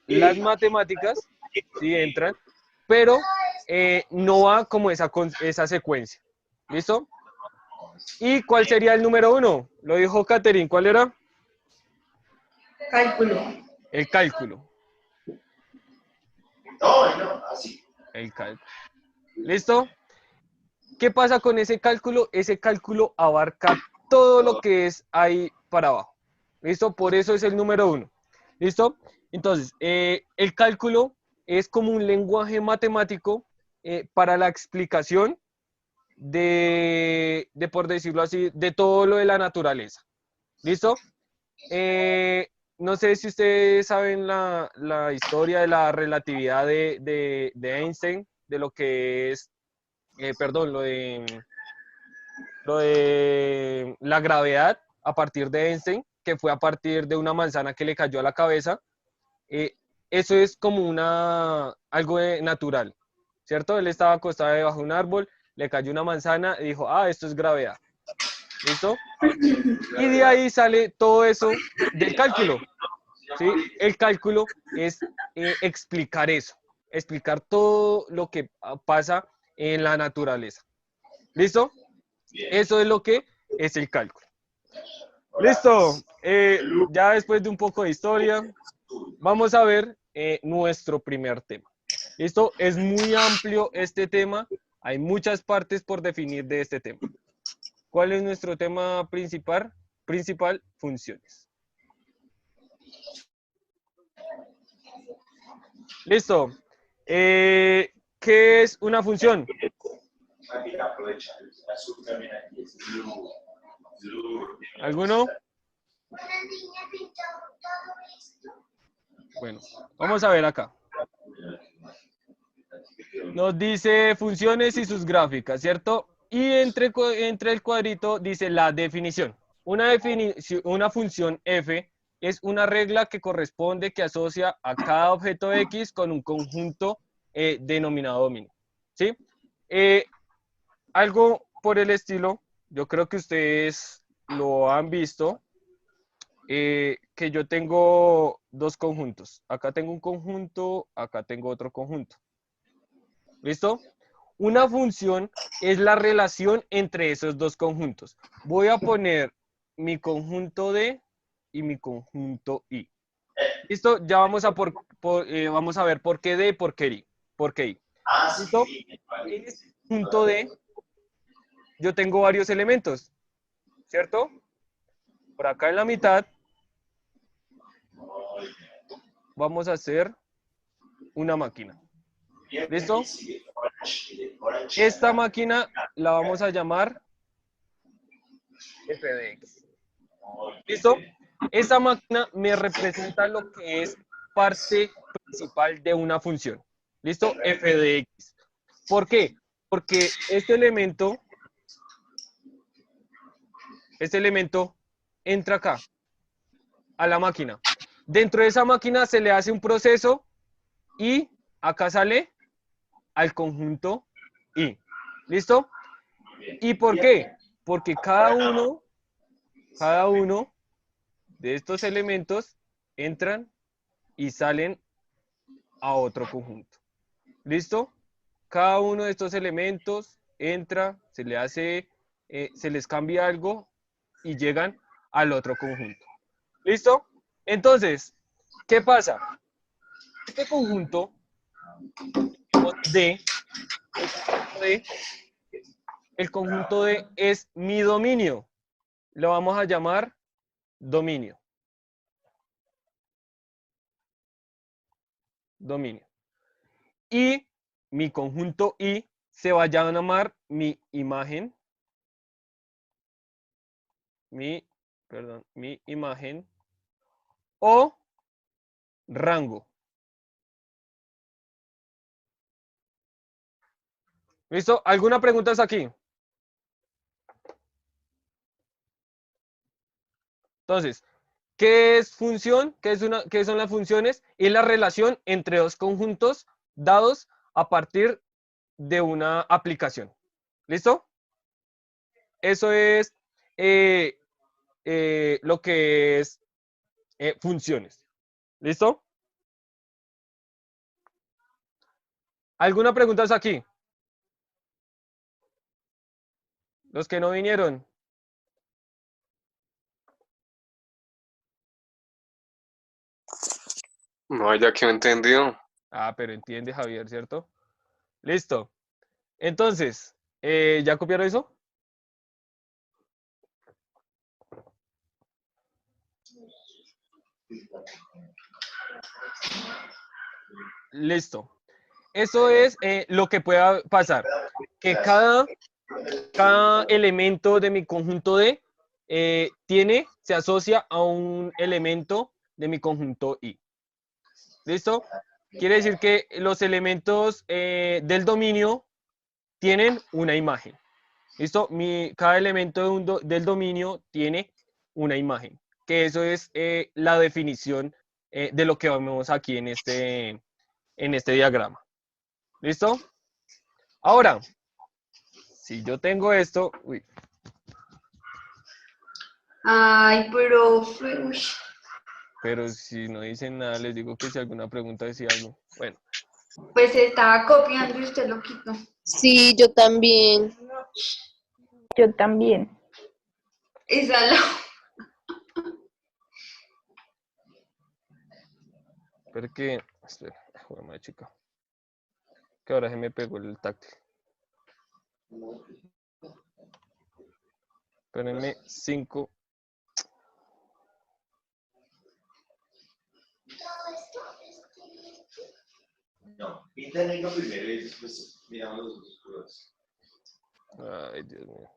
las matemáticas, sí entran, pero no va como esa secuencia. ¿Listo? ¿Y cuál sería el número 1? Lo dijo Catherine, ¿cuál era? Cálculo. El cálculo. No, no, así. El cálculo. ¿Listo? ¿Qué pasa con ese cálculo? Ese cálculo abarca todo lo que es ahí para abajo. ¿Listo? Por eso es el número 1. ¿Listo? Entonces, el cálculo es como un lenguaje matemático para la explicación por decirlo así, de todo lo de la naturaleza. ¿Listo? No sé si ustedes saben la historia de la relatividad de Einstein, de lo que es, perdón, lo de la gravedad a partir de Einstein, que fue a partir de una manzana que le cayó a la cabeza. Eso es como algo natural, ¿cierto? Él estaba acostado debajo de un árbol, le cayó una manzana y dijo, ah, esto es gravedad. ¿Listo? Y de ahí sale todo eso del cálculo. ¿Sí? El cálculo es explicar eso, explicar todo lo que pasa en la naturaleza. ¿Listo? Eso es lo que es el cálculo. Listo. Ya después de un poco de historia, vamos a ver nuestro primer tema. ¿Listo? Es muy amplio este tema. Hay muchas partes por definir de este tema. ¿Cuál es nuestro tema principal? Principal, funciones. Listo. ¿Qué es una función? ¿Alguno? Bueno, vamos a ver acá. Nos dice funciones y sus gráficas, ¿cierto? Y entre el cuadrito dice la definición. Una función f es una regla que corresponde, que asocia a cada objeto x con un conjunto denominado dominio. ¿Sí? Algo por el estilo, yo creo que ustedes lo han visto, que yo tengo dos conjuntos. Acá tengo un conjunto, acá tengo otro conjunto. ¿Listo? Una función es la relación entre esos dos conjuntos. Voy a poner mi conjunto D y mi conjunto I. ¿Listo? Ya vamos vamos a ver por qué D y por qué I. ¿Por qué I? ¿Listo? En este conjunto D yo tengo varios elementos, ¿cierto? Por acá en la mitad vamos a hacer una máquina. ¿Listo? Esta máquina la vamos a llamar f de x. ¿Listo? Esta máquina me representa lo que es parte principal de una función. ¿Listo? F de x. ¿Por qué? Porque este elemento entra acá, a la máquina. Dentro de esa máquina se le hace un proceso y acá sale al conjunto I. ¿Listo? ¿Y por qué? Porque cada uno de estos elementos entran y salen a otro conjunto. ¿Listo? Cada uno de estos elementos entra, se les cambia algo y llegan al otro conjunto. ¿Listo? Entonces, ¿qué pasa? Este conjunto D, el conjunto D es mi dominio. Lo vamos a llamar dominio. Dominio. Y mi conjunto I se va a llamar mi imagen, mi imagen o rango. ¿Listo? ¿Alguna pregunta hasta aquí? Entonces, ¿qué es función? ¿Qué son las funciones? Es la relación entre dos conjuntos dados a partir de una aplicación. ¿Listo? Eso es eh, lo que es funciones. ¿Listo? ¿Alguna pregunta hasta aquí? Los que no vinieron. No, ya que he entendido. Ah, pero entiende Javier, ¿cierto? Listo. Entonces, ¿ya copiaron eso? Listo. Eso es lo que pueda pasar. Que cada elemento de mi conjunto D se asocia a un elemento de mi conjunto I. ¿Listo? Quiere decir que los elementos del dominio tienen una imagen. ¿Listo? Cada elemento del dominio tiene una imagen. Que eso es la definición de lo que vemos aquí en este diagrama. ¿Listo? Ahora, si yo tengo esto, uy, Ay, profe, uy. pero si no dicen nada, les digo que si alguna pregunta decía algo. Bueno, Pues estaba copiando y usted lo quitó. Sí, yo también. Yo también. Esa la... pero que, espera, joder, madre chica, que ahora se me pegó el táctil. Espérenme 5. No, pinta el negro primero y después miramos los otros colores. Ay, Dios mío.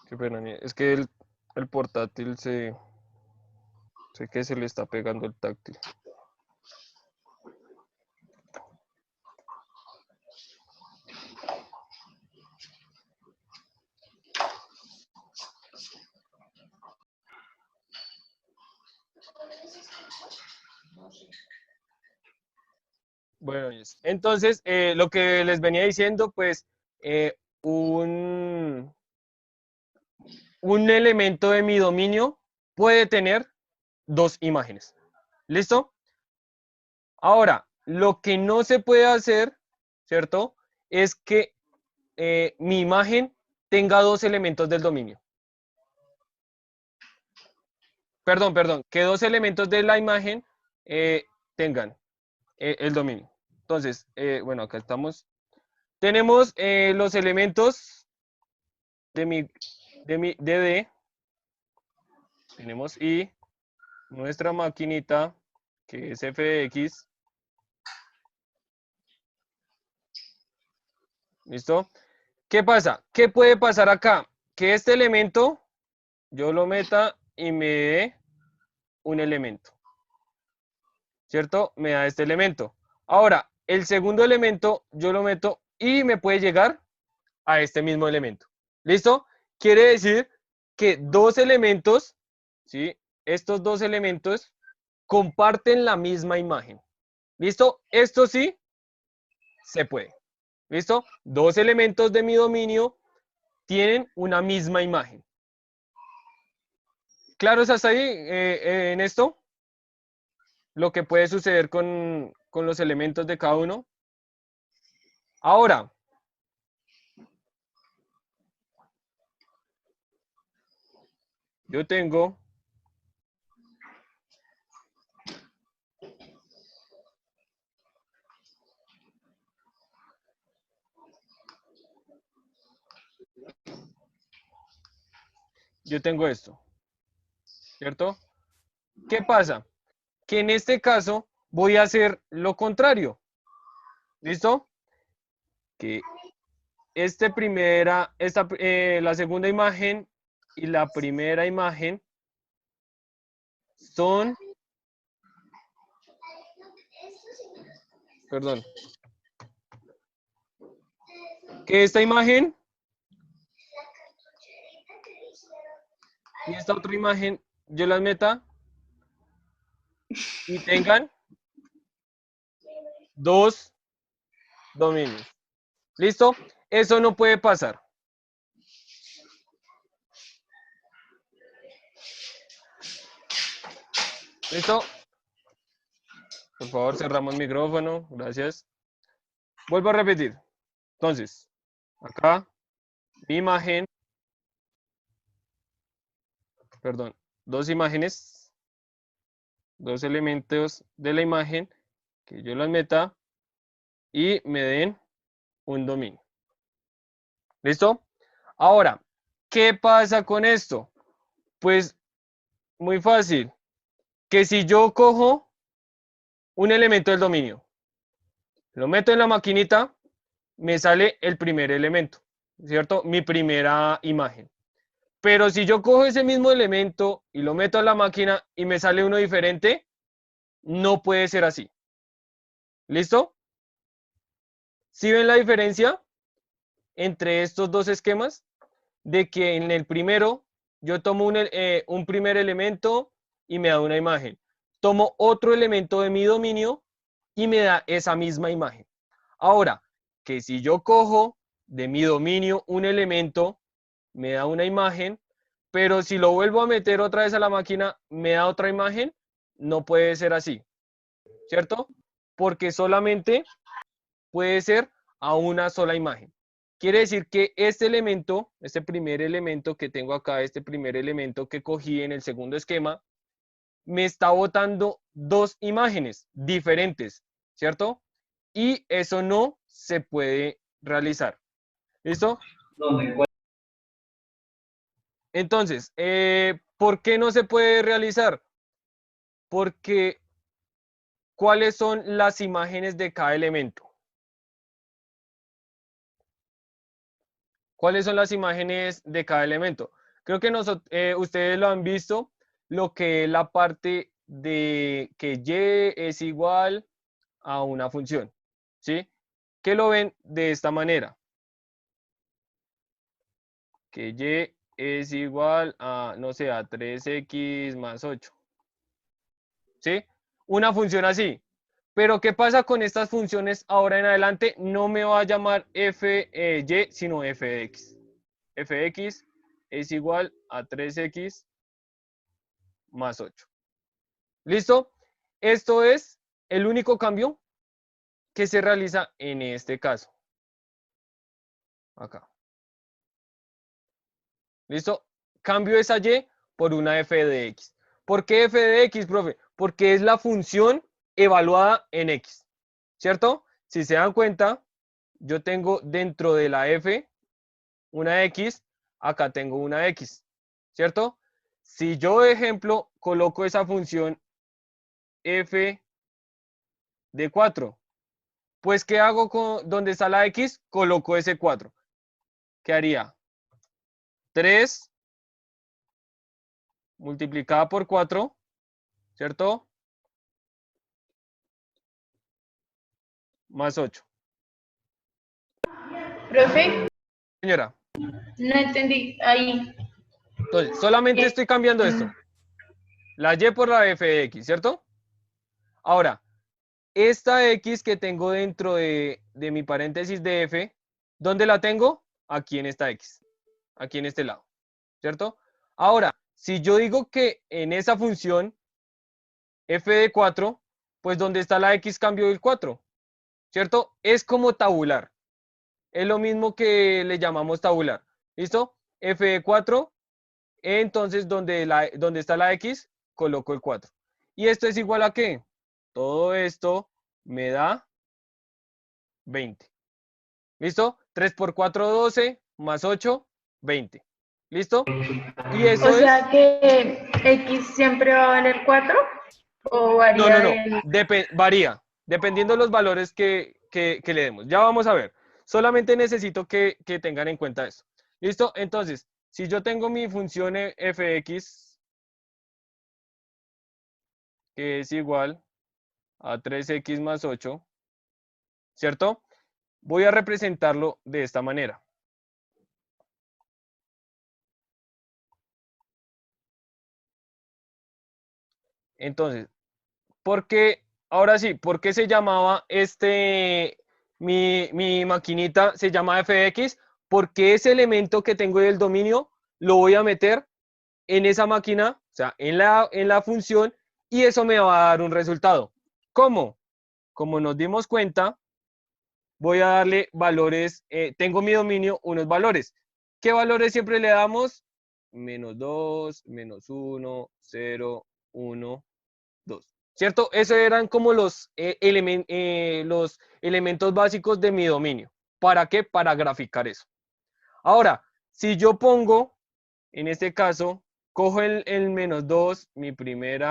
Qué pena, es que el portátil sé que se le está pegando el táctil. Bueno, entonces, lo que les venía diciendo, pues, un elemento de mi dominio puede tener dos imágenes. ¿Listo? Ahora, lo que no se puede hacer, ¿cierto? Es que mi imagen tenga dos elementos del dominio. Perdón, que dos elementos de la imagen tengan el dominio. Entonces, bueno, acá estamos. Tenemos los elementos de D. Tenemos I, nuestra maquinita, que es f de x. ¿Listo? ¿Qué pasa? ¿Qué puede pasar acá? Que este elemento yo lo meta y me dé un elemento. ¿Cierto? Me da este elemento. Ahora, el segundo elemento yo lo meto y me puede llegar a este mismo elemento. ¿Listo? Quiere decir que dos elementos, ¿sí? Estos dos elementos comparten la misma imagen. ¿Listo? Esto sí se puede. ¿Listo? Dos elementos de mi dominio tienen una misma imagen. ¿Claro es hasta ahí en esto? Lo que puede suceder con los elementos de cada uno. Ahora, yo tengo esto, ¿cierto? ¿Qué pasa? Que en este caso voy a hacer lo contrario. ¿Listo? Que la segunda imagen y la primera imagen son, perdón, que esta imagen y esta otra imagen yo las meta y tengan dos dominios. ¿Listo? Eso no puede pasar. ¿Listo? Por favor, cerramos micrófono. Gracias. Vuelvo a repetir. Entonces, acá, mi imagen, perdón, dos imágenes, dos elementos de la imagen, que yo las meta y me den un dominio. ¿Listo? Ahora, ¿qué pasa con esto? Pues muy fácil, que si yo cojo un elemento del dominio, lo meto en la maquinita, me sale el primer elemento, ¿cierto? Mi primera imagen. Pero si yo cojo ese mismo elemento y lo meto a la máquina y me sale uno diferente, no puede ser así. ¿Listo? ¿Sí ven la diferencia entre estos dos esquemas? De que en el primero yo tomo un primer elemento y me da una imagen. Tomo otro elemento de mi dominio y me da esa misma imagen. Ahora, que si yo cojo de mi dominio un elemento, me da una imagen, pero si lo vuelvo a meter otra vez a la máquina, me da otra imagen, no puede ser así, ¿cierto? Porque solamente puede ser a una sola imagen. Quiere decir que este elemento, este primer elemento que tengo acá, este primer elemento que cogí en el segundo esquema, me está botando dos imágenes diferentes, ¿cierto? Y eso no se puede realizar. ¿Listo? Entonces, ¿por qué no se puede realizar? Porque, ¿cuáles son las imágenes de cada elemento? ¿Cuáles son las imágenes de cada elemento? Creo que ustedes lo han visto, lo que es la parte de que y es igual a una función, ¿sí? Que lo ven de esta manera. Que y es igual a, no sé, a 3x más 8. ¿Sí? Una función así. Pero ¿qué pasa con estas funciones ahora en adelante? No me va a llamar y, sino f de x. F de x es igual a 3x más 8. ¿Listo? Esto es el único cambio que se realiza en este caso. Acá. ¿Listo? Cambio esa y por una f de x. ¿Por qué f de x, profe? Porque es la función evaluada en x. ¿Cierto? Si se dan cuenta, yo tengo dentro de la f una x, acá tengo una x. ¿Cierto? Si yo, de ejemplo, coloco esa función f de 4, pues ¿qué hago con donde está la x? Coloco ese 4. ¿Qué haría? 3 multiplicada por 4, ¿cierto? Más 8. Profe, Señora, no entendí ahí. entonces, solamente estoy cambiando esto. La y por la f de x, ¿cierto? Ahora, esta x que tengo dentro de mi paréntesis de f, ¿dónde la tengo? Aquí en esta x, aquí en este lado, ¿cierto? Ahora, si yo digo que en esa función f de 4, pues ¿dónde está la x cambio del 4? ¿Cierto? Es como tabular. Es lo mismo que le llamamos tabular. ¿Listo? F de 4, entonces donde está la x, coloco el 4. ¿Y esto es igual a qué? Todo esto me da 20. ¿Listo? 3 por 4, 12, más 8, 20. ¿Listo? Y eso O sea que X siempre va a valer 4 o varía no. de... Varía, dependiendo de los valores que le demos. Ya vamos a ver. Solamente necesito que tengan en cuenta eso. ¿Listo? Entonces, si yo tengo mi función fx, que es igual a 3x más 8, ¿cierto? Voy a representarlo de esta manera. Entonces, ahora sí, ¿por qué se llamaba mi maquinita se llama fx? Porque ese elemento que tengo del dominio lo voy a meter en esa máquina, o sea, en la función, y eso me va a dar un resultado. ¿Cómo? Como nos dimos cuenta, voy a darle valores, tengo mi dominio, unos valores. ¿Qué valores siempre le damos? -2, -1, 0, 1, 2. ¿Cierto? Esos eran como los elementos básicos de mi dominio. ¿Para qué? Para graficar eso. Ahora, si yo pongo, en este caso, cojo el -2, mi primer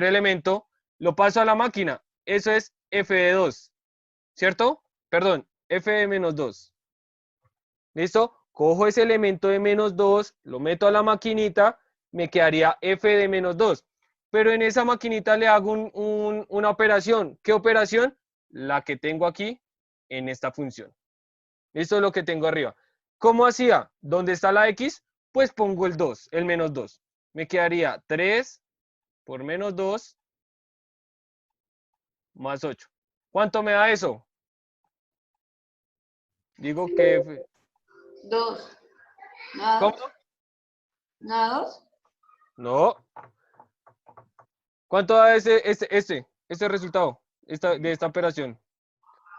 elemento, lo paso a la máquina. Eso es f de 2, ¿cierto? Perdón, f de -2. ¿Listo? Cojo ese elemento de -2, lo meto a la maquinita, me quedaría f de -2. Pero en esa maquinita le hago una operación. ¿Qué operación? La que tengo aquí en esta función. Esto es lo que tengo arriba. ¿Cómo hacía? ¿Dónde está la x? Pues pongo el 2, el -2. Me quedaría 3 por -2 más 8. ¿Cuánto me da eso? Digo que... 2. Nada. ¿Cómo? Nada 2. No. ¿Cuánto da este resultado de esta operación?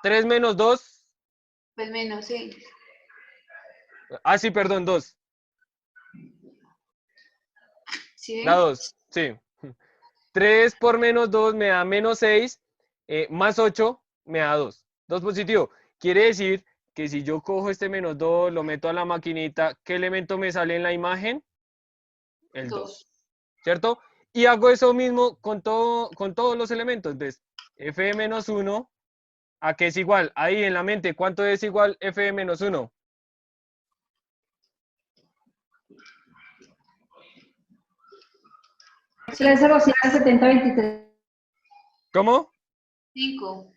3 menos 2. Pues menos 6. Ah, sí, perdón, 2. ¿Sí Da ven? 2, sí. 3 por -2 me da -6, más 8 me da 2. 2 positivo. Quiere decir que si yo cojo este -2, lo meto a la maquinita, ¿qué elemento me sale en la imagen? El 2. 2. ¿Cierto? Y hago eso mismo con todos los elementos. Entonces, f de -1, ¿a qué es igual? Ahí en la mente, ¿cuánto es igual f de -1? ¿Cómo? 5.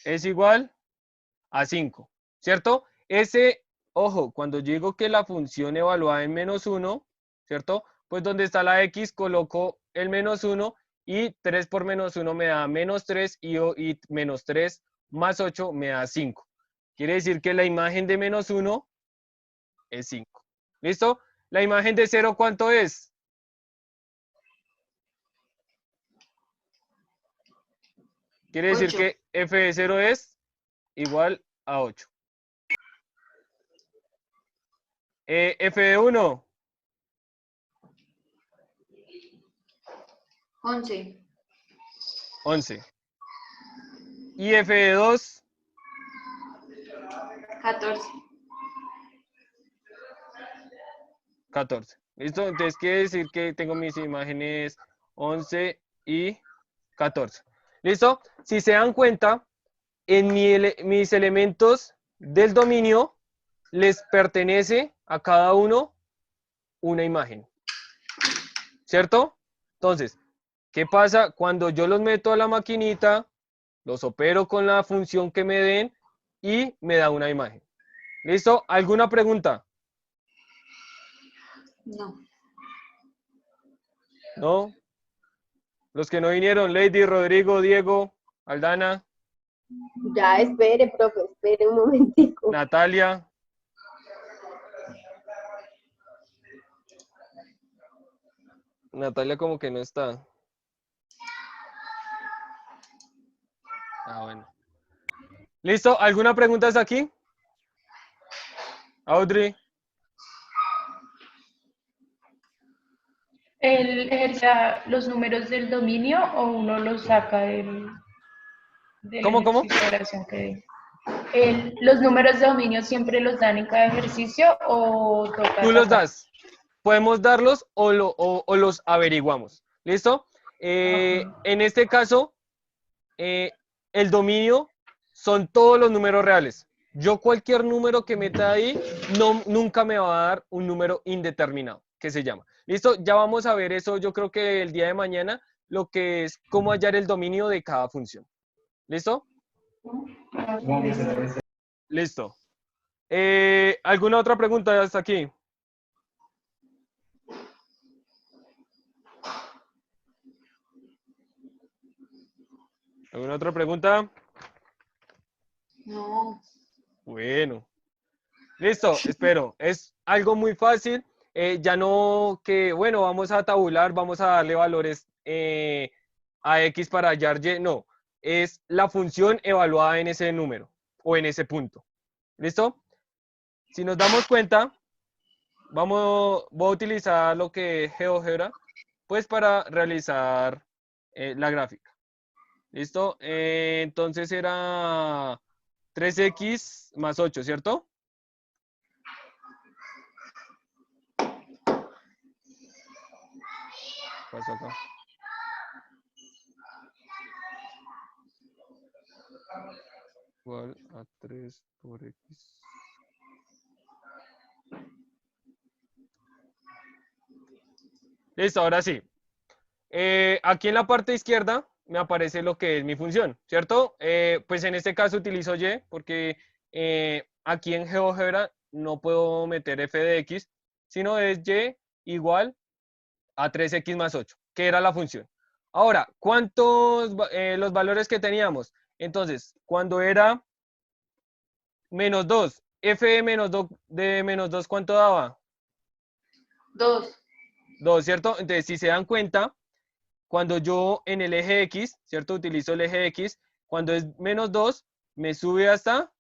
Es igual a 5, ¿cierto? Ojo, cuando yo digo que la función evaluada en -1, ¿cierto? Pues donde está la x coloco el -1 y 3 por -1 me da -3 y -3 más 8 me da 5. Quiere decir que la imagen de -1 es 5. ¿Listo? La imagen de 0, ¿cuánto es? Quiere decir 8. que f de 0 es igual a 8. F de 1, 11. 11. Y f de 2, 14. 14. ¿Listo? Entonces quiere decir que tengo mis imágenes 11 y 14. ¿Listo? Si se dan cuenta, en mis elementos del dominio les pertenece a cada uno una imagen. ¿Cierto? Entonces, ¿qué pasa? Cuando yo los meto a la maquinita, los opero con la función que me den y me da una imagen. ¿Listo? ¿Alguna pregunta? No. ¿No? Los que no vinieron, Lady, Rodrigo, Diego, Aldana, Ya, espere, profe, espere un momentico. Natalia. Natalia como que no está. Ah, bueno. ¿Listo? ¿Alguna pregunta hasta aquí? Audrey. ¿Él ejercita los números del dominio o uno los saca del ¿Cómo? ejercicio de oración que dé? ¿Los números de dominio siempre los dan en cada ejercicio o toca Tú los sacar? das. Podemos darlos o los averiguamos. ¿Listo? Ajá. En este caso, el dominio son todos los números reales. Yo cualquier número que meta ahí, nunca me va a dar un número indeterminado, que se llama. ¿Listo? Ya vamos a ver eso, yo creo que el día de mañana, lo que es cómo hallar el dominio de cada función. ¿Listo? Listo. ¿Alguna otra pregunta hasta aquí? ¿Alguna otra pregunta? No. Bueno. Listo, espero. Es algo muy fácil. ya no que, bueno, vamos a tabular, vamos a darle valores a X para hallar Y, no, es la función evaluada en ese número o en ese punto. ¿Listo? Si nos damos cuenta, voy a utilizar lo que es GeoGebra, pues para realizar la gráfica. ¿Listo? Entonces era 3x más 8, ¿cierto? Paso acá. Igual a 3 por x. Listo, ahora sí. Aquí en la parte izquierda me aparece lo que es mi función, ¿cierto? Pues en este caso utilizo y porque aquí en GeoGebra no puedo meter f de x, sino es y igual a 3x más 8, que era la función. Ahora, ¿cuántos los valores que teníamos? Entonces, cuando era menos 2, f de menos 2, ¿cuánto daba? 2. 2, ¿cierto? Entonces, si se dan cuenta, cuando yo en el eje X, ¿cierto? Utilizo el eje X, cuando es menos 2, me sube hasta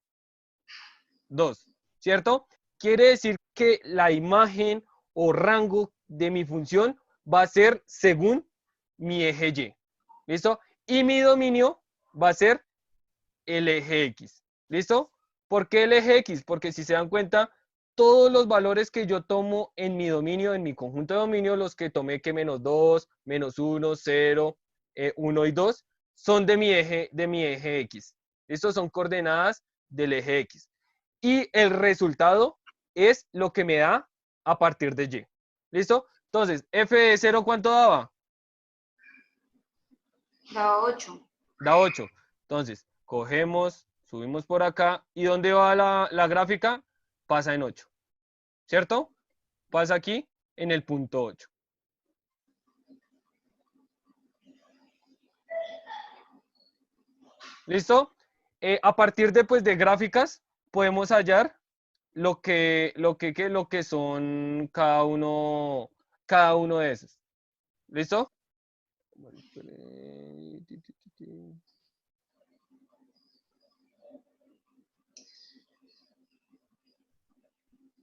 2, ¿cierto? Quiere decir que la imagen o rango de mi función va a ser según mi eje Y, ¿listo? Y mi dominio va a ser el eje X, ¿listo? ¿Por qué el eje X? Porque si se dan cuenta, todos los valores que yo tomo en mi dominio, en mi conjunto de dominio, los que tomé que menos 2, menos 1, 0, 1 y 2, son de mi eje X. Estos son coordenadas del eje X. Y el resultado es lo que me da a partir de Y. ¿Listo? Entonces, f de 0, ¿cuánto daba? Da 8. Da 8. Entonces, cogemos, subimos por acá. ¿Y dónde va la gráfica? Pasa en 8. ¿Cierto? Pasa aquí en el punto 8. ¿Listo? A partir de, pues, de gráficas, podemos hallar lo que son cada uno de esos. ¿Listo?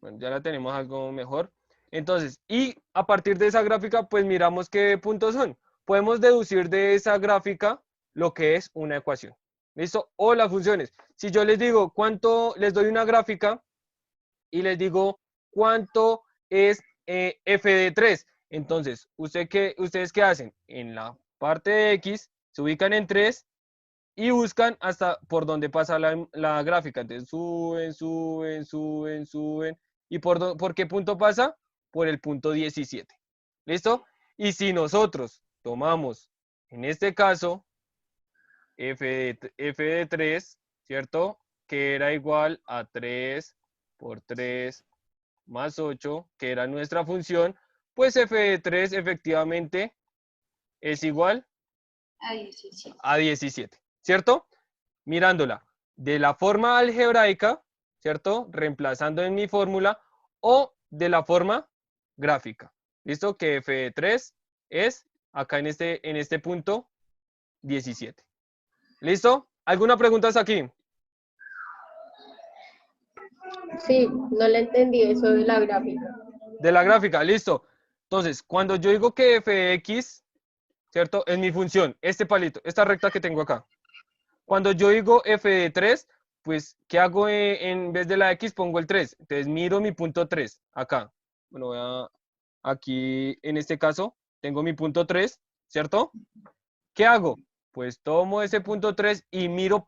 Bueno, ya la tenemos algo mejor. Entonces, y a partir de esa gráfica, pues miramos qué puntos son. Podemos deducir de esa gráfica lo que es una ecuación. ¿Listo? O las funciones. Si yo les digo cuánto, les doy una gráfica y les digo cuánto es f de 3. Entonces, ¿ustedes qué hacen? En la parte de X, se ubican en 3 y buscan hasta por donde pasa la gráfica. Entonces, suben, suben, suben, suben. ¿Y por qué punto pasa? Por el punto 17. ¿Listo? Y si nosotros tomamos, en este caso, f de 3, ¿cierto? Que era igual a 3 por 3 más 8, que era nuestra función, pues f de 3 efectivamente es igual Ahí sí, sí. a 17, ¿cierto? Mirándola de la forma algebraica, ¿cierto? Reemplazando en mi fórmula, o de la forma gráfica. ¿Listo? Que f de 3 es acá en este punto 17. ¿Listo? ¿Alguna pregunta hasta aquí? Sí, no le entendí eso de la gráfica. De la gráfica, listo. Entonces, cuando yo digo que f de x, ¿cierto? Es mi función, este palito, esta recta que tengo acá. Cuando yo digo f de 3, pues, ¿qué hago en vez de la x? Pongo el 3. Entonces, miro mi punto 3 acá. Bueno, aquí, en este caso, tengo mi punto 3, ¿cierto? ¿Qué hago? Pues tomo ese punto 3 y miro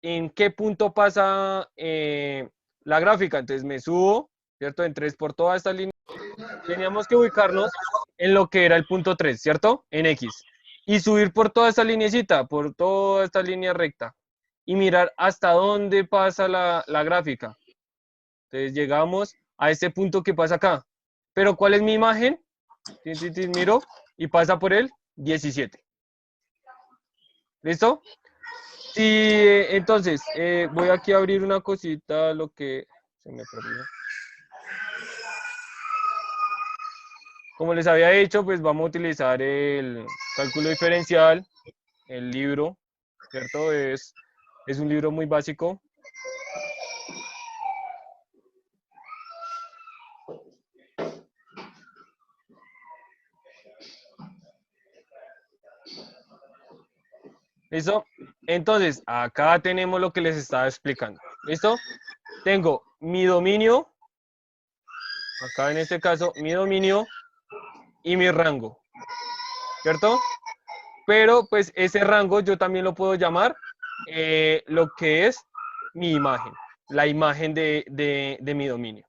en qué punto pasa la gráfica. Entonces, me subo, ¿cierto? En 3 por toda esta línea. Teníamos que ubicarnos en lo que era el punto 3, ¿cierto? En X. Y subir por toda esta linecita, por toda esta línea recta. Y mirar hasta dónde pasa la gráfica. Entonces llegamos a este punto que pasa acá. Pero ¿cuál es mi imagen? Miro y pasa por el 17. ¿Listo? Sí, entonces, voy aquí a abrir una cosita, lo que se me perdió. como les había dicho, pues vamos a utilizar el cálculo diferencial, el libro, ¿cierto? Es un libro muy básico. ¿Listo? Entonces, acá tenemos lo que les estaba explicando. ¿Listo? Tengo mi dominio, acá en este caso, mi dominio y mi rango, ¿cierto? Pero pues ese rango yo también lo puedo llamar lo que es mi imagen, la imagen de mi dominio.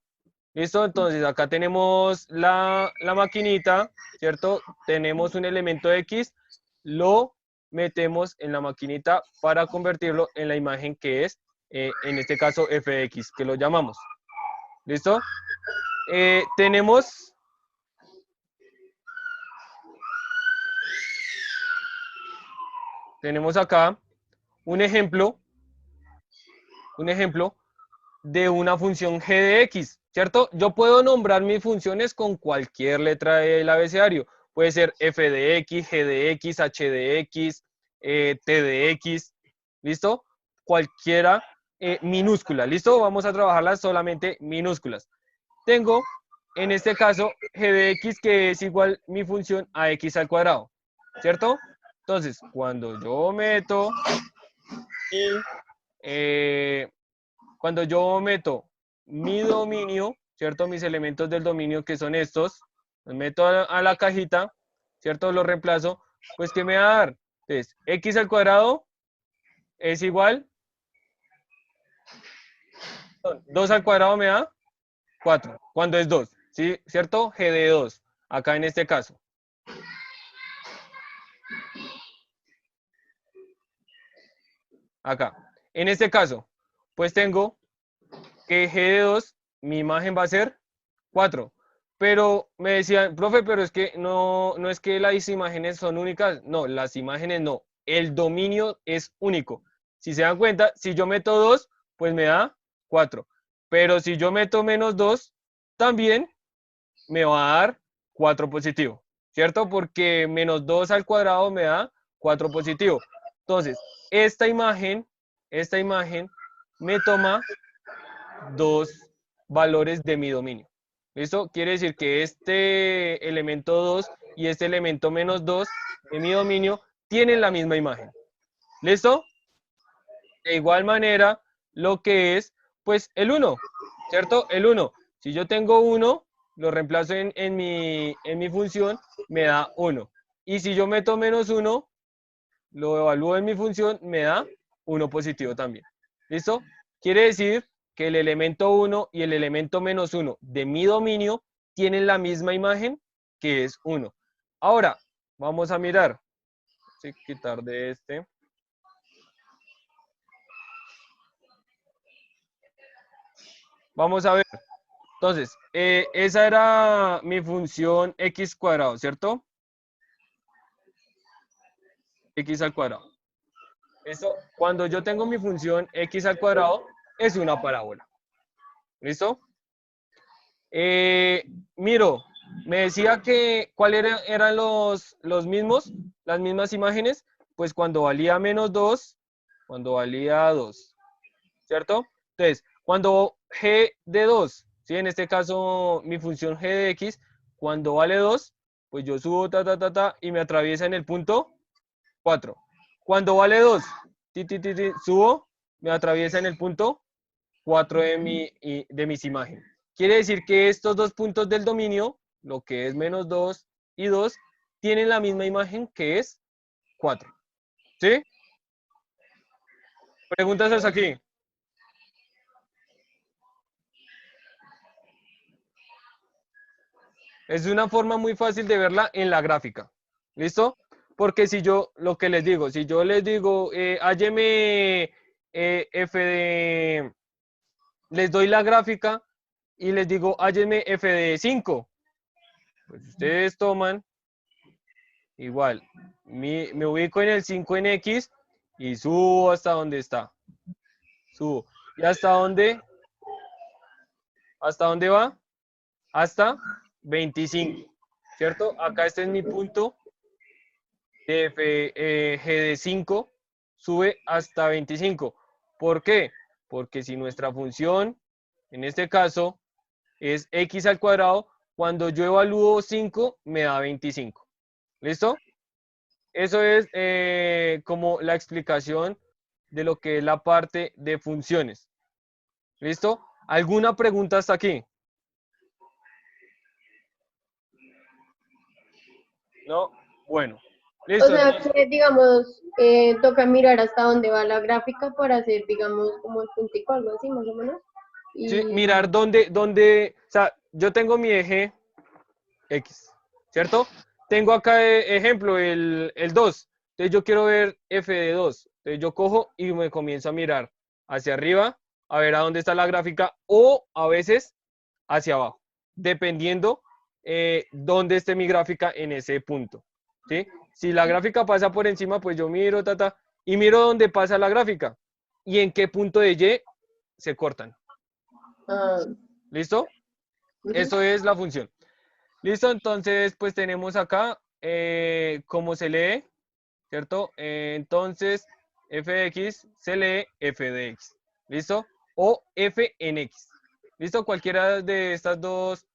¿Listo? Entonces acá tenemos la maquinita, ¿cierto? Tenemos un elemento X, lo metemos en la maquinita para convertirlo en la imagen que es, en este caso, fx, que lo llamamos. ¿Listo? Tenemos acá un ejemplo de una función g de x, ¿cierto? Yo puedo nombrar mis funciones con cualquier letra del abecedario. Puede ser f de x, g de x, h de x, t de x, ¿listo? Cualquiera minúscula, ¿listo? Vamos a trabajarlas solamente minúsculas. Tengo, en este caso, g de x, que es igual mi función a x al cuadrado, ¿cierto? Entonces, cuando yo meto mi dominio, ¿cierto? Mis elementos del dominio, que son estos, los meto a la cajita, ¿cierto? Los reemplazo, pues ¿qué me va a dar? Entonces, x al cuadrado es igual, 2 al cuadrado me da 4, cuando es 2, ¿sí? ¿Cierto? G de 2, acá en este caso. Acá. En este caso, pues tengo que G de 2, mi imagen va a ser 4. Pero me decían, profe, pero es que no es que las imágenes son únicas. No, las imágenes no. El dominio es único. Si se dan cuenta, si yo meto 2, pues me da 4. Pero si yo meto menos 2, también me va a dar 4 positivo. ¿Cierto? Porque menos 2 al cuadrado me da 4 positivo. Entonces, esta imagen me toma 2 valores de mi dominio. ¿Listo? Quiere decir que este elemento 2 y este elemento menos 2 de mi dominio tienen la misma imagen. ¿Listo? De igual manera, lo que es, pues, el 1, ¿cierto? El 1. Si yo tengo 1, lo reemplazo en mi función, me da 1. Y si yo meto menos 1, lo evalúo en mi función, me da 1 positivo también. ¿Listo? Quiere decir que el elemento 1 y el elemento menos 1 de mi dominio tienen la misma imagen, que es 1. Ahora, vamos a mirar. Voy a quitar de este. Vamos a ver. Entonces, esa era mi función x cuadrado, ¿cierto? X al cuadrado. Esto, cuando yo tengo mi función x al cuadrado, es una parábola. ¿Listo? Miro, me decía que cuáles eran los mismos, las mismas imágenes, pues cuando valía menos 2, cuando valía 2, ¿cierto? Entonces, cuando g de 2, ¿sí? En este caso, mi función g de x, cuando vale 2, pues yo subo, y me atraviesa en el punto 4. Cuando vale 2, subo, me atraviesa en el punto 4 de mis imágenes. Quiere decir que estos dos puntos del dominio, lo que es menos 2 y 2, tienen la misma imagen, que es 4. ¿Sí? Preguntas hasta aquí. Es una forma muy fácil de verla en la gráfica. ¿Listo? Porque si yo, lo que les digo, si yo les digo, hálleme f de, les doy la gráfica y les digo, hálleme f de 5. Pues ustedes toman, igual, me ubico en el 5 en X y subo hasta donde está. Subo. ¿Y hasta dónde? ¿Hasta dónde va? Hasta 25. ¿cierto? Acá este es mi punto de g de 5 sube hasta 25. ¿Por qué? Porque si nuestra función, en este caso, es x al cuadrado, cuando yo evalúo 5, me da 25. ¿Listo? Eso es como la explicación de lo que es la parte de funciones. ¿Listo? ¿Alguna pregunta hasta aquí? ¿No? Bueno. O Listo. sea, Entonces, que digamos, toca mirar hasta dónde va la gráfica para hacer, digamos, como el puntico, algo así, más o menos. sí, Y, mirar o sea, yo tengo mi eje X, ¿cierto? Tengo acá, ejemplo, el 2. Entonces yo quiero ver f de 2. Entonces yo cojo y me comienzo a mirar hacia arriba, a ver a dónde está la gráfica, o a veces hacia abajo, dependiendo dónde esté mi gráfica en ese punto, ¿sí? Si la gráfica pasa por encima, pues yo miro, y miro dónde pasa la gráfica y en qué punto de Y se cortan. ah, ¿Listo? ujú. Eso es la función. Listo, entonces pues tenemos acá cómo se lee, ¿cierto? Entonces f de x se lee f de x, ¿listo? O f en x, ¿listo? Cualquiera de estas dos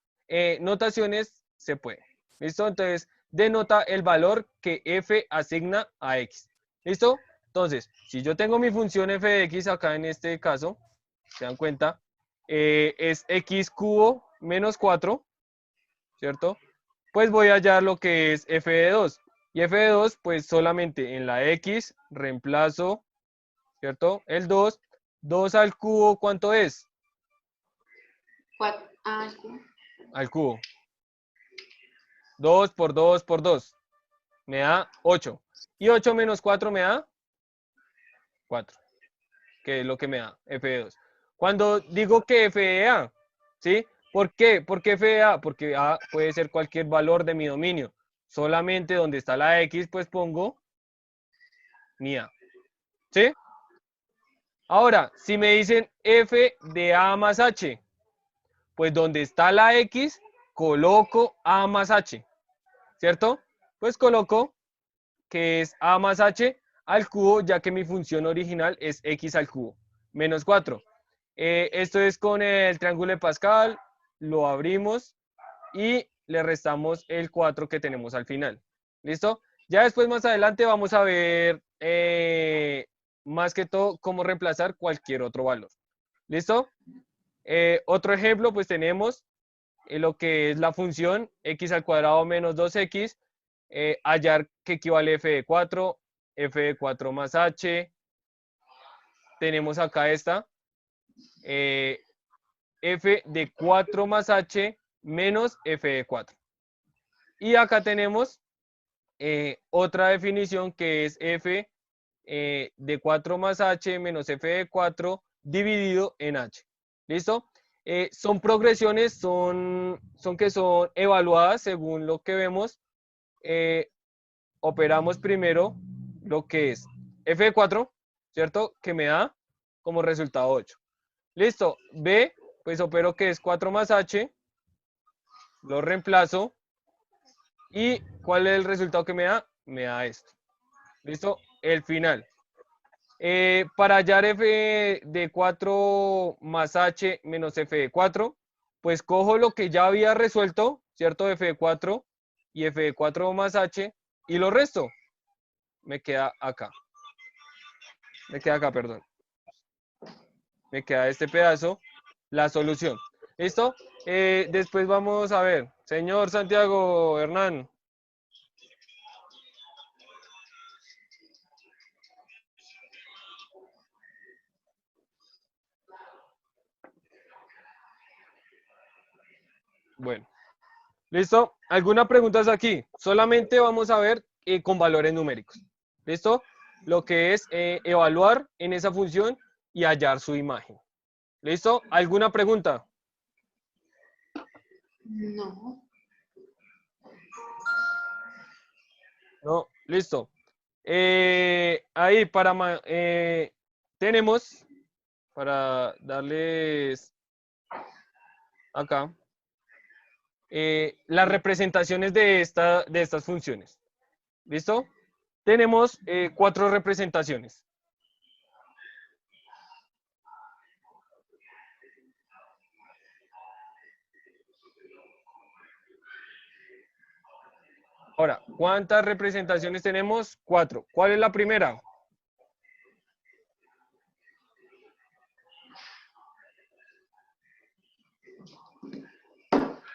notaciones se puede, ¿listo? Entonces denota el valor que f asigna a x, ¿listo? Entonces, si yo tengo mi función f de x acá en este caso, se dan cuenta, es x cubo menos 4, ¿cierto? Pues voy a hallar lo que es f de 2. Y f de 2, pues solamente en la x reemplazo, ¿cierto? El 2. 2 al cubo, ¿cuánto es? 4. Ah, sí. Al cubo. 2 por 2 por 2. Me da 8. Y 8 menos 4 me da 4. Que es lo que me da f de 2. Cuando digo que f de a, ¿sí? ¿Por qué? ¿Por qué f de a? Porque a puede ser cualquier valor de mi dominio. Solamente donde está la x, pues pongo mi a. ¿Sí? Ahora, si me dicen f de a más h, pues donde está la x, coloco a más h, ¿cierto? Pues coloco que es a más h al cubo, ya que mi función original es x al cubo, menos 4. Esto es con el triángulo de Pascal, lo abrimos y le restamos el 4 que tenemos al final. ¿Listo? Ya después, más adelante, vamos a ver más que todo cómo reemplazar cualquier otro valor. ¿Listo? Otro ejemplo, pues tenemos lo que es la función x al cuadrado menos 2x, hallar que equivale a f de 4 más h. Tenemos acá esta, f de 4 más h menos f de 4. Y acá tenemos otra definición que es f de 4 más h menos f de 4 dividido en h. ¿Listo? Son progresiones, son que son evaluadas según lo que vemos. Operamos primero lo que es f de 4, ¿cierto? Que me da como resultado 8. Listo. B, pues opero que es 4 más h, lo reemplazo. ¿Y cuál es el resultado que me da? Me da esto. ¿Listo? El final. Para hallar f de 4 más h menos f de 4, pues cojo lo que ya había resuelto, ¿cierto? F de 4 y f de 4 más h y lo resto. Me queda acá. Me queda acá, perdón. Me queda este pedazo, la solución. ¿Listo? Después vamos a ver. Señor Santiago Hernán. Bueno. ¿Listo? ¿Alguna pregunta aquí? Solamente vamos a ver con valores numéricos. ¿Listo? Lo que es evaluar en esa función y hallar su imagen. ¿Listo? ¿Alguna pregunta? No. No, listo. Ahí tenemos, para darles acá, las representaciones de estas funciones. ¿Listo? Tenemos 4 representaciones. Ahora, ¿cuántas representaciones tenemos? 4. ¿Cuál es la primera?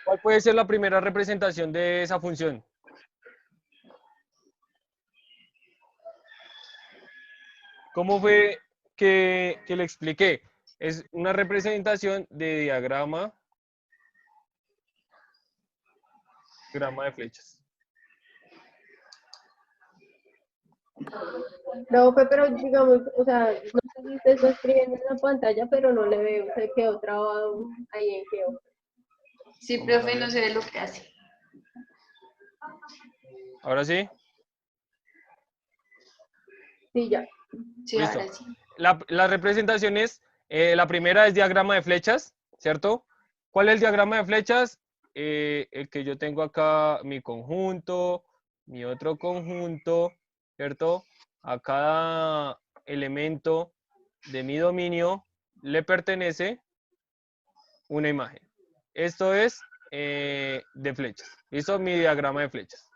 ¿Cuál puede ser la primera representación de esa función? ¿Cómo fue que le expliqué? Es una representación de diagrama de flechas. Profe, pero digamos, o sea, no sé si usted está escribiendo en la pantalla, pero no le veo, se quedó trabado ahí en Geo. Sí, Vamos a profe, ver. no se ve lo que hace. Ahora sí. Sí, ya. Sí, Listo. ahora sí. Las representaciones, la primera es diagrama de flechas, ¿cierto? ¿Cuál es el diagrama de flechas? El que yo tengo acá, mi conjunto, mi otro conjunto, ¿cierto? A cada elemento de mi dominio le pertenece una imagen. Esto es de flechas. ¿Listo? Mi diagrama de flechas.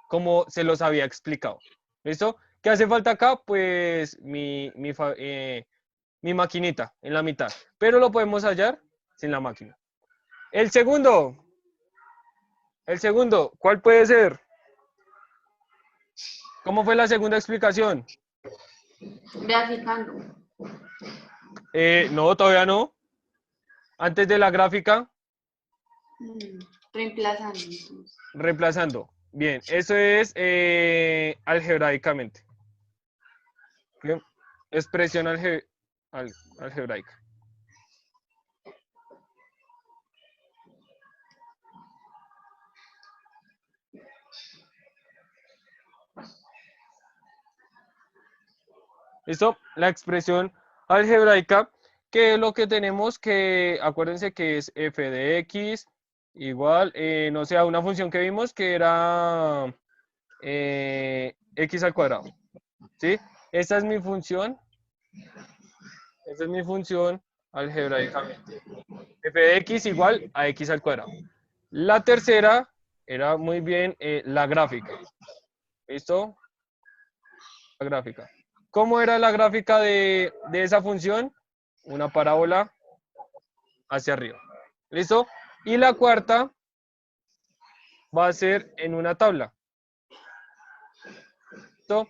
Como se los había explicado. ¿Listo? ¿Qué hace falta acá? Pues mi maquinita en la mitad. Pero lo podemos hallar sin la máquina. El segundo, ¿cuál puede ser? ¿Cómo fue la segunda explicación? Graficando. No, todavía no. Antes de la gráfica, Reemplazando. Entonces. reemplazando. Bien, eso es algebraicamente. Bien, expresión algebraica. ¿Listo? La expresión algebraica, que es lo que tenemos que, acuérdense que es f de x, igual, no sé, una función que vimos que era x al cuadrado, ¿sí? Esta es mi función algebraicamente. F de x igual a x al cuadrado. La tercera era muy bien la gráfica, ¿listo? La gráfica. ¿Cómo era la gráfica de esa función? Una parábola hacia arriba. ¿Listo? Y la cuarta va a ser en una tabla. ¿Listo?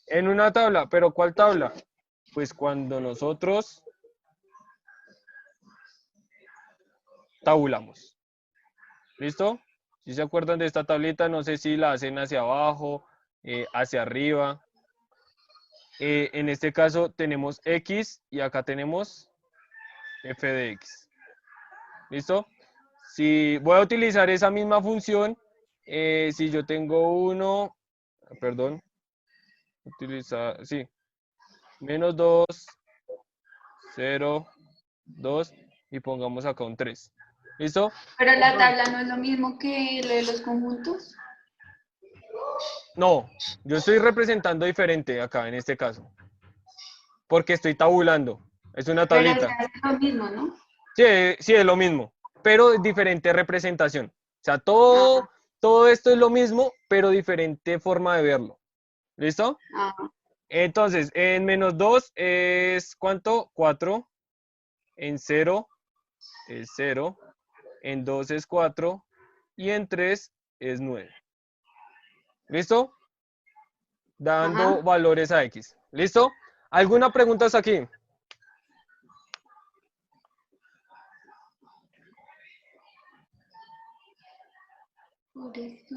En una tabla. ¿Pero cuál tabla? Pues cuando nosotros tabulamos. ¿Listo? Si se acuerdan de esta tablita, no sé si la hacen hacia abajo, hacia arriba. En este caso tenemos x y acá tenemos f de x. ¿Listo? Si voy a utilizar esa misma función, si yo tengo menos 2, 0, 2 y pongamos acá un 3. ¿Listo? Pero la tabla no es lo mismo que lo de los conjuntos. No, yo estoy representando diferente acá en este caso, porque estoy tabulando. Es una Pero se tablita. hace lo mismo, ¿no? Sí, sí, es lo mismo, pero diferente representación. O sea, Ah, todo esto es lo mismo, pero diferente forma de verlo. ¿Listo? ah, Entonces, en menos 2 es ¿cuánto? 4. En 0 es 0. En 2 es 4. Y en 3 es 9. ¿Listo? Dando ajá. valores a X. ¿Listo? ¿Alguna pregunta hasta aquí? Por esto,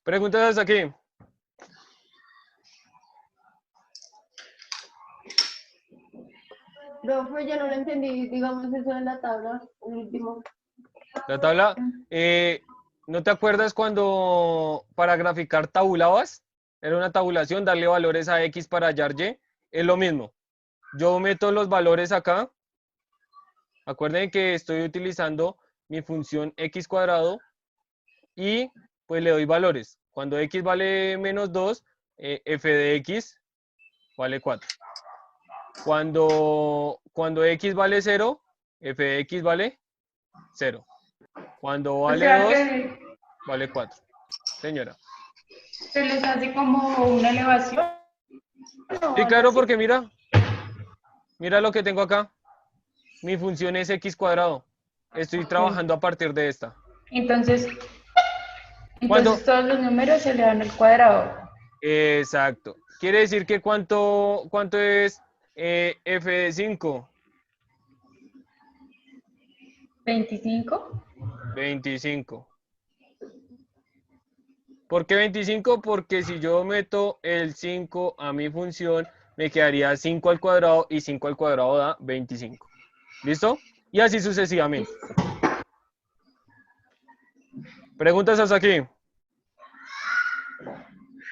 Preguntas hasta aquí. Profe, Profe, yo no lo entendí, digamos eso de la tabla, el último. La tabla, ¿no te acuerdas cuando para graficar tabulabas? Era una tabulación, darle valores a X para hallar Y. Es lo mismo. Yo meto los valores acá. Acuerden que estoy utilizando mi función X cuadrado y pues le doy valores. Cuando X vale menos 2, f de X vale 4. Cuando X vale 0, f de X vale 0. Cuando O vale sea 2, que vale 4. Señora. se les hace como una elevación. ¿O Sí, algo claro, así? porque mira lo que tengo acá. Mi función es X cuadrado. Estoy Ok. trabajando a partir de esta. Entonces Cuando, todos los números se le dan al cuadrado. exacto. Quiere decir que cuánto es f de 5. 25. 25. ¿Por qué 25? Porque si yo meto el 5 a mi función, me quedaría 5 al cuadrado y 5 al cuadrado da 25. ¿Listo? Y así sucesivamente. ¿Preguntas hasta aquí?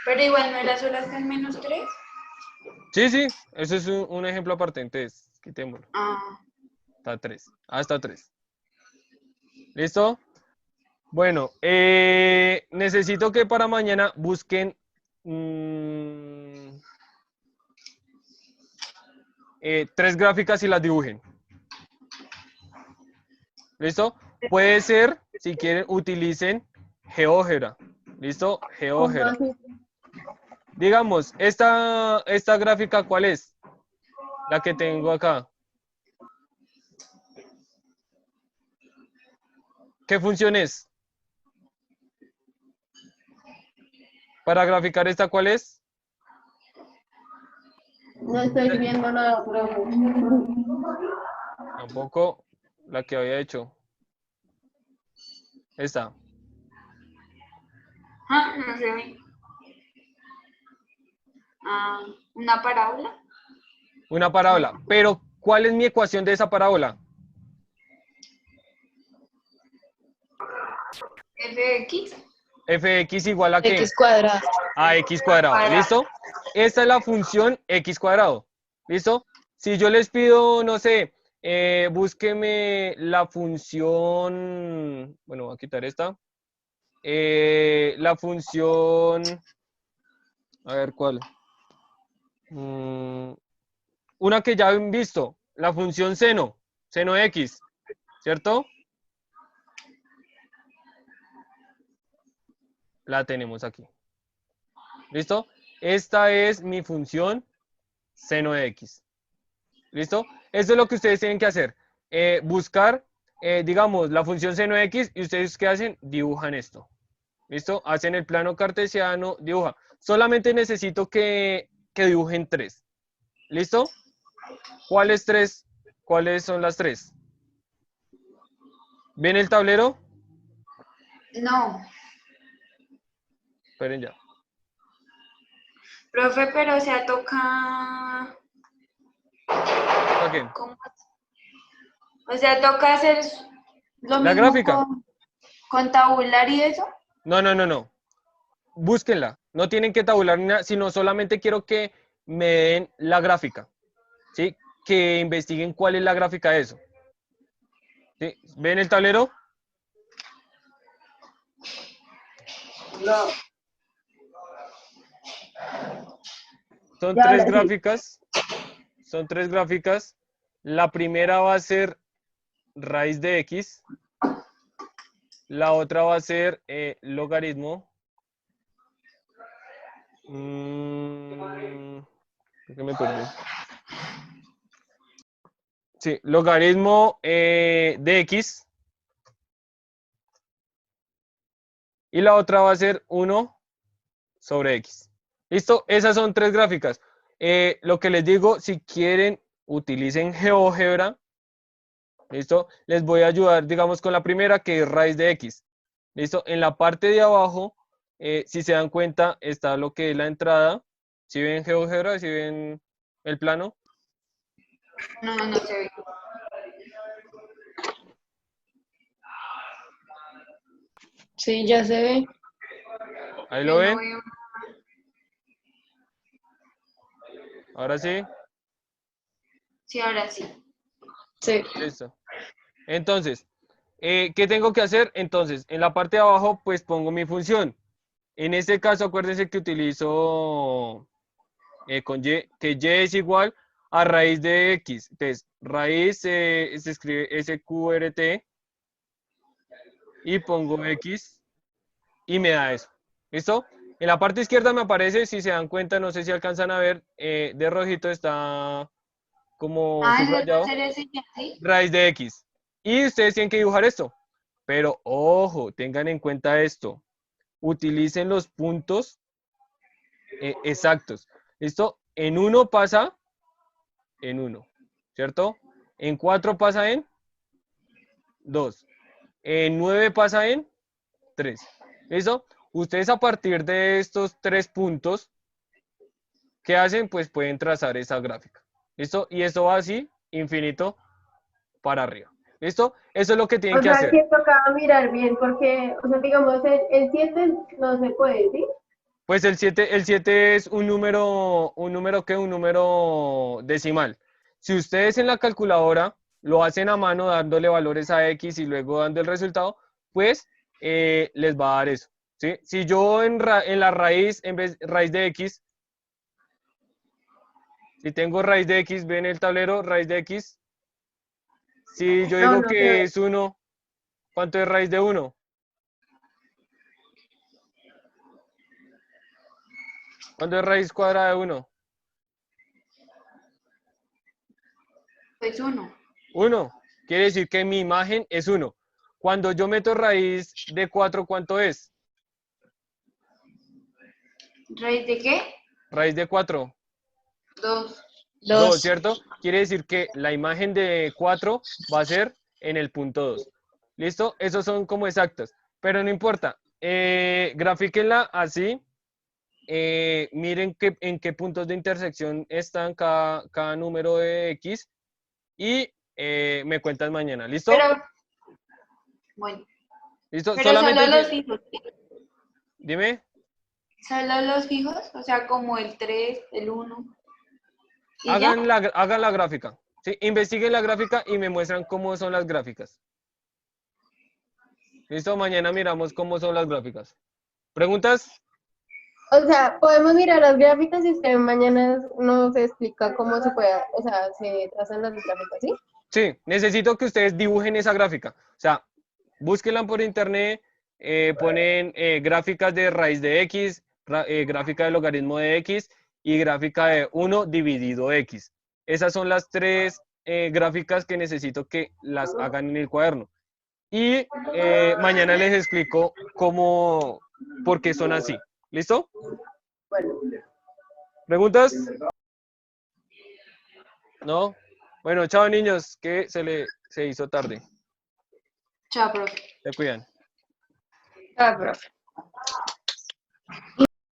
Pero igual no era solo hasta el -3. Sí, sí. Eso es un ejemplo aparte. Entonces, quitémoslo. Ah, Hasta 3. Hasta 3. ¿Listo? Bueno, necesito que para mañana busquen 3 gráficas y las dibujen. ¿Listo? Puede ser, si quieren, utilicen GeoGebra. ¿Listo? ¿Cómo GeoGebra. así? Digamos, esta gráfica, ¿cuál es? La que tengo acá. ¿Qué función es? Para graficar esta, ¿cuál es? No estoy viendo nada, profe. Tampoco la que había hecho. Esta. no sé. Ah, una parábola. Una parábola. Pero, ¿cuál es mi ecuación de esa parábola? Fx. Fx igual a ¿qué? X cuadrado. A x cuadrado. ¿Listo? Esta es la función x cuadrado. ¿Listo? Si yo les pido, no sé, búsqueme la función, bueno, voy a quitar esta. La función, a ver, ¿cuál? Una que ya han visto, la función seno de x, ¿cierto? La tenemos aquí. ¿Listo? Esta es mi función seno de x. ¿Listo? Eso es lo que ustedes tienen que hacer. Buscar, digamos, la función seno de x y ustedes ¿qué hacen? Dibujan esto. ¿Listo? Hacen el plano cartesiano, dibuja. Solamente necesito que dibujen 3. ¿Listo? ¿Cuáles 3? ¿Cuáles son las 3? ¿Ven el tablero? No, Esperen ya. profe, pero o sea, toca. Ok. ¿Cómo? O sea, toca hacer lo La mismo gráfica. con tabular y eso. No, no, no, no. Búsquenla. No tienen que tabular ni nada, sino solamente quiero que me den la gráfica. ¿Sí? Que investiguen cuál es la gráfica de eso. ¿Sí? ¿Ven el tablero? No. Son Ya, 3 ahora sí. gráficas. Son 3 gráficas. La primera va a ser raíz de x. La otra va a ser logaritmo. ¿Por qué me perdí? Sí, logaritmo de x. Y la otra va a ser 1 sobre x. ¿Listo? Esas son 3 gráficas. Lo que les digo, si quieren, utilicen GeoGebra. ¿Listo? Les voy a ayudar, digamos, con la primera, que es raíz de x. ¿Listo? En la parte de abajo, si se dan cuenta, está lo que es la entrada. ¿Si ven GeoGebra? ¿Si ven el plano? No, no se ve. Sí, ya se ve. ¿Ahí Yo lo no ven? veo. Ahora sí. Sí, ahora sí. Sí. Listo. Entonces, ¿qué tengo que hacer? Entonces, en la parte de abajo, pues pongo mi función. En este caso, acuérdense que utilizo con y, que y es igual a raíz de x. Entonces, raíz se escribe sqrt y pongo x y me da eso. ¿Listo? En la parte izquierda me aparece, si se dan cuenta, no sé si alcanzan a ver, de rojito está como Ah, entonces va a subrayado, ser ese ya, ¿sí? raíz de x. Y ustedes tienen que dibujar esto. Pero ojo, tengan en cuenta esto. Utilicen los puntos exactos. ¿Listo? En 1 pasa en 1, ¿cierto? En 4 pasa en 2. En 9 pasa en 3. ¿Listo? Ustedes a partir de estos 3 puntos, ¿qué hacen? Pues pueden trazar esa gráfica. ¿Listo? Y esto va así, infinito, para arriba. ¿Listo? Eso es lo que tienen O que sea, hacer. que tocaba mirar bien porque, o sea, digamos, el 7 no se puede, ¿sí? Pues el siete es un número decimal. Si ustedes en la calculadora lo hacen a mano dándole valores a X y luego dando el resultado, pues les va a dar eso. ¿Sí? Si yo en la raíz, en vez raíz de X, si tengo raíz de X, ven el tablero, raíz de X. Si yo No, digo no se que ve. es 1, ¿cuánto es raíz de 1? ¿Cuánto es raíz cuadrada de 1? Pues 1. 1. Quiere decir que mi imagen es 1. Cuando yo meto raíz de 4, ¿cuánto es? ¿Raíz de qué? Raíz de 4, 2. 2, 2. ¿cierto? Quiere decir que la imagen de 4 va a ser en el punto 2. ¿Listo? Esos son como exactas. Pero no importa. Grafíquenla así. Miren en qué puntos de intersección están cada número de X. Y me cuentas mañana. ¿Listo? Pero, bueno, ¿Listo? pero solo Solamente los fijos, ¿sí? dime. Solo los fijos, o sea, como el 3, el 1. ¿Y ya? Hagan la gráfica. ¿Sí? Investiguen la gráfica y me muestran cómo son las gráficas. ¿Listo? Mañana miramos cómo son las gráficas. ¿Preguntas? O sea, podemos mirar las gráficas y usted mañana nos explica cómo se puede, o sea, se trazan las gráficas, ¿sí? Sí, necesito que ustedes dibujen esa gráfica. O sea, búsquenla por internet, ponen gráficas de raíz de X, gráfica de logaritmo de X y gráfica de 1 dividido X. Esas son las tres gráficas que necesito que las hagan en el cuaderno. Y mañana les explico por qué son así. ¿Listo? Bueno. ¿Preguntas? ¿No? Bueno, chao niños, que se hizo tarde. Chao, profe. Se cuidan. Ah, profe.